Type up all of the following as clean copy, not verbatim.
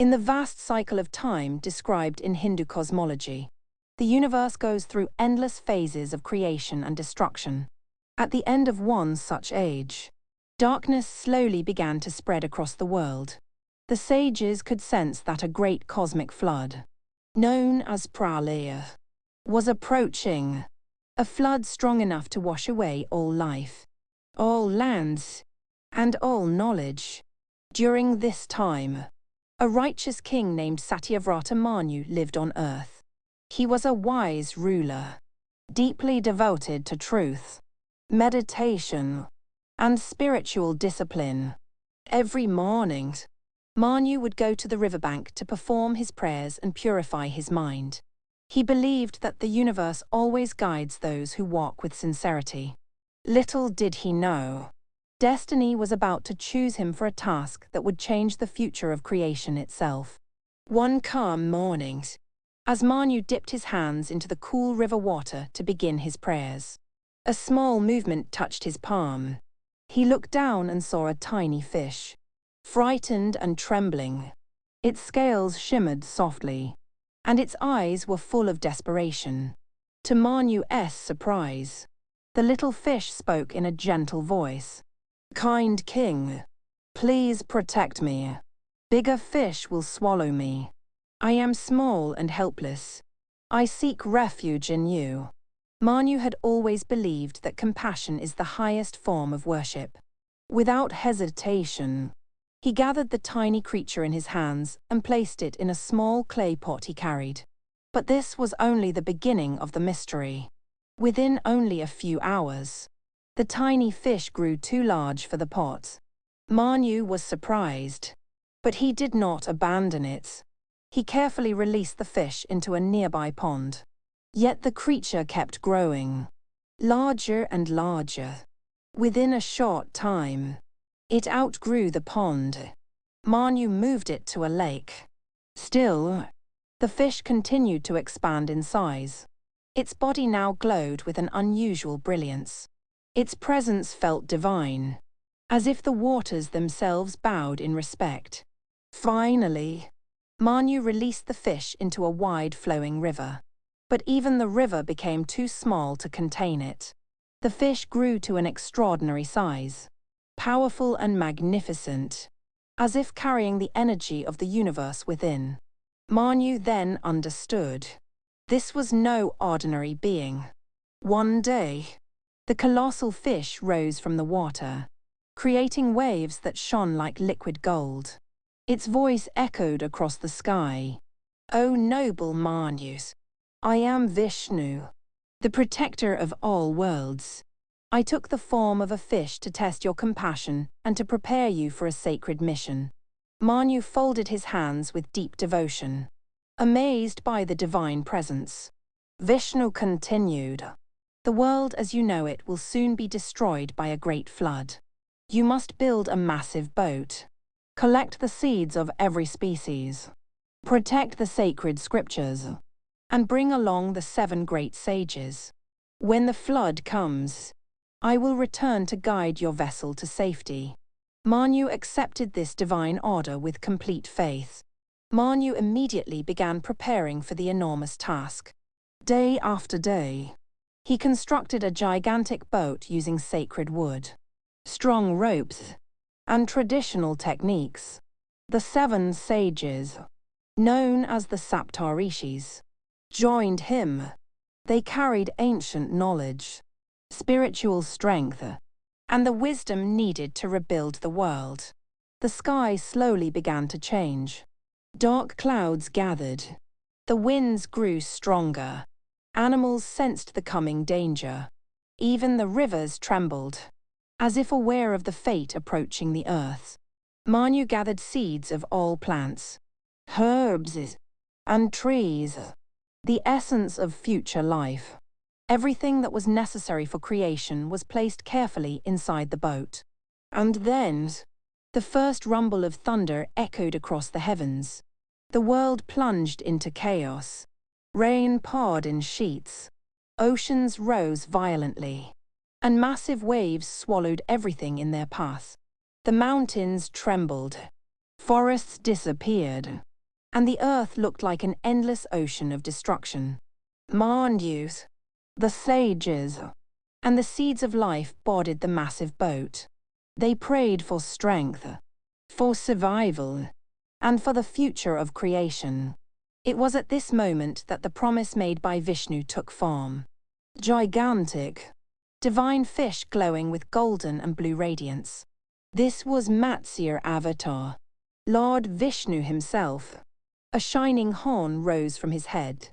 In the vast cycle of time described in Hindu cosmology, the universe goes through endless phases of creation and destruction. At the end of one such age, darkness slowly began to spread across the world. The sages could sense that a great cosmic flood, known as Pralaya, was approaching. A flood strong enough to wash away all life, all lands, and all knowledge. During this time, a righteous king named Satyavrata Manu lived on earth. He was a wise ruler, deeply devoted to truth, meditation, and spiritual discipline. Every morning, Manu would go to the riverbank to perform his prayers and purify his mind. He believed that the universe always guides those who walk with sincerity. Little did he know, destiny was about to choose him for a task that would change the future of creation itself. One calm morning, as Manu dipped his hands into the cool river water to begin his prayers, a small movement touched his palm. He looked down and saw a tiny fish, frightened and trembling. Its scales shimmered softly, and its eyes were full of desperation. To Manu's surprise, the little fish spoke in a gentle voice. "Kind king, please protect me. Bigger fish will swallow me. I am small and helpless. I seek refuge in you." Manu had always believed that compassion is the highest form of worship. Without hesitation, he gathered the tiny creature in his hands and placed it in a small clay pot he carried. But this was only the beginning of the mystery. Within only a few hours, the tiny fish grew too large for the pot. Manu was surprised, but he did not abandon it. He carefully released the fish into a nearby pond. Yet the creature kept growing, larger and larger. Within a short time, it outgrew the pond. Manu moved it to a lake. Still, the fish continued to expand in size. Its body now glowed with an unusual brilliance. Its presence felt divine, as if the waters themselves bowed in respect. Finally, Manu released the fish into a wide flowing river. But even the river became too small to contain it. The fish grew to an extraordinary size, powerful and magnificent, as if carrying the energy of the universe within. Manu then understood. This was no ordinary being. One day, the colossal fish rose from the water, creating waves that shone like liquid gold. Its voice echoed across the sky. "O noble Manus, I am Vishnu, the protector of all worlds. I took the form of a fish to test your compassion and to prepare you for a sacred mission." Manu folded his hands with deep devotion, amazed by the divine presence. Vishnu continued, "The world as you know it will soon be destroyed by a great flood. You must build a massive boat, collect the seeds of every species, protect the sacred scriptures, and bring along the 7 great sages. When the flood comes, I will return to guide your vessel to safety." Manu accepted this divine order with complete faith. Manu immediately began preparing for the enormous task. Day after day, he constructed a gigantic boat using sacred wood, strong ropes, and traditional techniques. The 7 sages, known as the Saptarishis, joined him. They carried ancient knowledge, spiritual strength, and the wisdom needed to rebuild the world. The sky slowly began to change. Dark clouds gathered. The winds grew stronger. Animals sensed the coming danger. Even the rivers trembled, as if aware of the fate approaching the earth. Manu gathered seeds of all plants, herbs, and trees, the essence of future life. Everything that was necessary for creation was placed carefully inside the boat. And then, the first rumble of thunder echoed across the heavens. The world plunged into chaos. Rain poured in sheets. Oceans rose violently, and massive waves swallowed everything in their path. The mountains trembled. Forests disappeared, and the earth looked like an endless ocean of destruction. Mandus, the sages, and the seeds of life boarded the massive boat. They prayed for strength, for survival, and for the future of creation. It was at this moment that the promise made by Vishnu took form. Gigantic, divine fish glowing with golden and blue radiance. This was Matsya Avatar, Lord Vishnu himself. A shining horn rose from his head,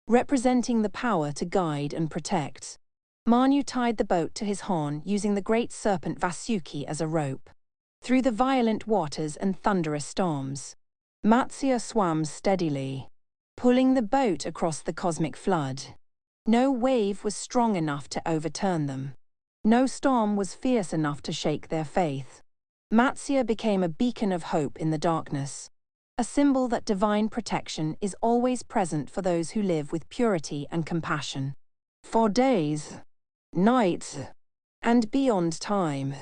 representing the power to guide and protect. Manu tied the boat to his horn using the great serpent Vasuki as a rope. Through the violent waters and thunderous storms, Matsya swam steadily, pulling the boat across the cosmic flood. No wave was strong enough to overturn them. No storm was fierce enough to shake their faith. Matsya became a beacon of hope in the darkness, a symbol that divine protection is always present for those who live with purity and compassion. For days, nights, and beyond time,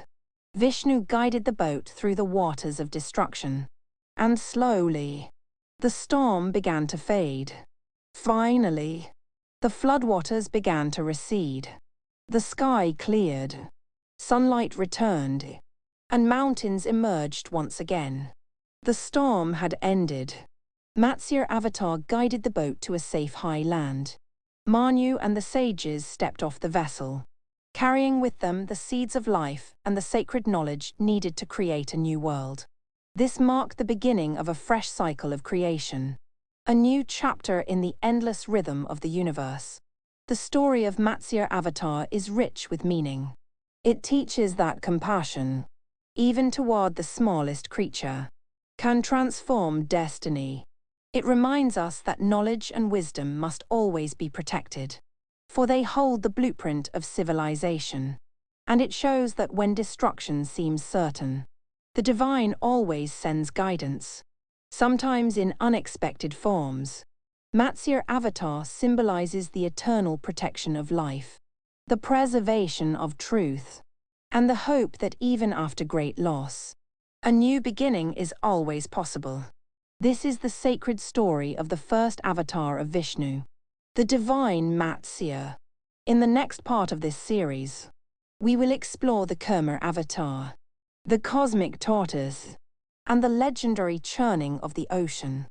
Vishnu guided the boat through the waters of destruction. And slowly, the storm began to fade. Finally, the floodwaters began to recede. The sky cleared, sunlight returned, and mountains emerged once again. The storm had ended. Matsya Avatar guided the boat to a safe high land. Manu and the sages stepped off the vessel, carrying with them the seeds of life and the sacred knowledge needed to create a new world. This marked the beginning of a fresh cycle of creation, a new chapter in the endless rhythm of the universe. The story of Matsya Avatar is rich with meaning. It teaches that compassion, even toward the smallest creature, can transform destiny. It reminds us that knowledge and wisdom must always be protected, for they hold the blueprint of civilization. And it shows that when destruction seems certain, the divine always sends guidance, sometimes in unexpected forms. Matsya Avatar symbolizes the eternal protection of life, the preservation of truth, and the hope that even after great loss, a new beginning is always possible. This is the sacred story of the first avatar of Vishnu, the divine Matsya. In the next part of this series, we will explore the Kurma Avatar, the cosmic tortoise, and the legendary churning of the ocean.